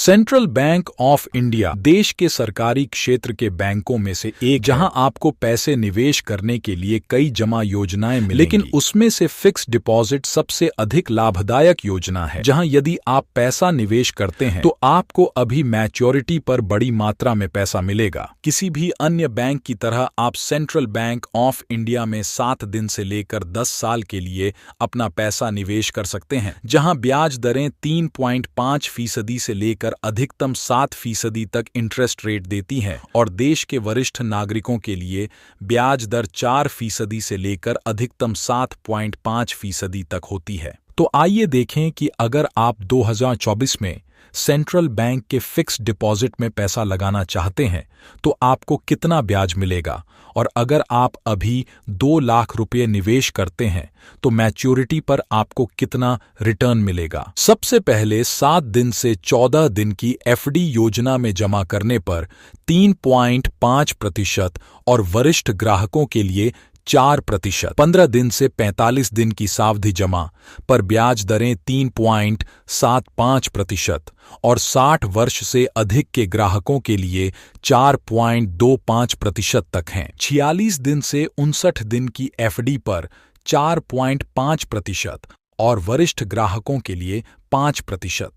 Central bank of India देश के सरकारी क्षेत्र के बैंकों में से एक, जहां आपको पैसे निवेश करने के लिए कई जमा योजनाएं मिलेंगी, लेकिन उसमें से फिक्स डिपॉजिट सबसे अधिक लाभदायक योजना है, जहां यदि आप पैसा निवेश करते हैं तो आपको अभी मैच्योरिटी पर बड़ी मात्रा में पैसा मिलेगा। किसी भी अन्य बैंक की तरह आप सेंट्रल बैंक ऑफ इंडिया में 7 दिन से लेकर 10 साल के लिए अपना पैसा निवेश कर सकते हैं, जहां ब्याज दरें 3.5% से लेकर अधिकतम 7% तक इंटरेस्ट रेट देती हैं और देश के वरिष्ठ नागरिकों के लिए ब्याज दर 4% से लेकर अधिकतम 7.5% तक होती है। तो आइए देखें कि अगर आप 2024 में सेंट्रल बैंक के फिक्स डिपॉजिट में पैसा लगाना चाहते हैं तो आपको कितना ब्याज मिलेगा, और अगर आप अभी 2 लाख रुपये निवेश करते हैं तो मैच्योरिटी पर आपको कितना रिटर्न मिलेगा। सबसे पहले 7 दिन से 14 दिन की एफडी योजना में जमा करने पर 3.5% और वरिष्ठ ग्राहकों के लिए 4%, 15 दिन से 45 दिन की सावधि जमा पर ब्याज दरें 3.75% और 60 वर्ष से अधिक के ग्राहकों के लिए 4.25% तक हैं। 46 दिन से 59 दिन की एफडी पर 4.5% और वरिष्ठ ग्राहकों के लिए 5%।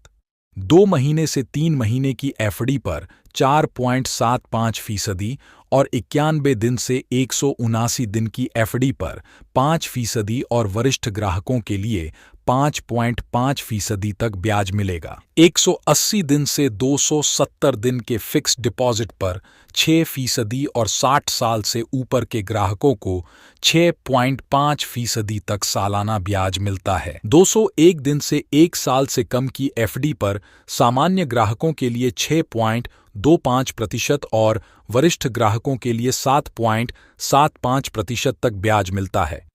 2 महीने से 3 महीने की एफडी पर 4.75% और 91 दिन से 179 दिन की एफडी पर 5% और वरिष्ठ ग्राहकों के लिए 5.5% तक ब्याज मिलेगा। 180 दिन से 270 दिन के फिक्स डिपॉजिट पर 6% और 60 साल से ऊपर के ग्राहकों को 6.5% तक सालाना ब्याज मिलता है। 201 दिन से 1 साल से कम की एफडी पर सामान्य ग्राहकों के लिए 6.25% और वरिष्ठ ग्राहकों के लिए 7.75% तक ब्याज मिलता है।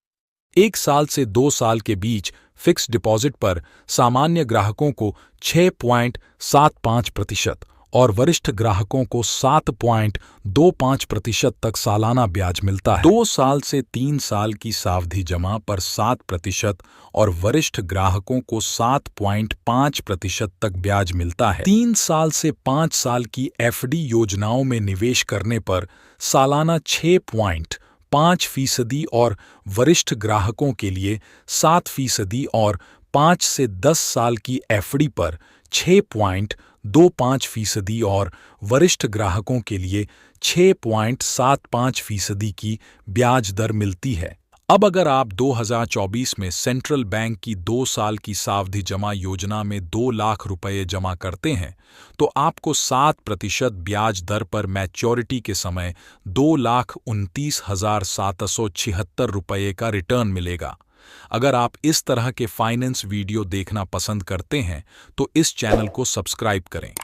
1 साल से 2 साल के बीच फिक्स डिपॉजिट पर सामान्य ग्राहकों को 6.75% और वरिष्ठ ग्राहकों को 7.25% तक सालाना ब्याज मिलता है। 2 साल से 3 साल की सावधि जमा पर 7% और वरिष्ठ ग्राहकों को 7.5% तक ब्याज मिलता है। 3 साल से 5 साल की एफडी योजनाओं में निवेश करने पर सालाना 6.5% और वरिष्ठ ग्राहकों के लिए 7% और 5 से 10 साल की एफडी पर 6.25% और वरिष्ठ ग्राहकों के लिए 6.75% की ब्याज दर मिलती है। अब अगर आप 2024 में सेंट्रल बैंक की 2 साल की सावधि जमा योजना में 2 लाख रुपये जमा करते हैं तो आपको 7% ब्याज दर पर मैच्योरिटी के समय 2,29,776 रुपये का रिटर्न मिलेगा। अगर आप इस तरह के फाइनेंस वीडियो देखना पसंद करते हैं तो इस चैनल को सब्सक्राइब करें।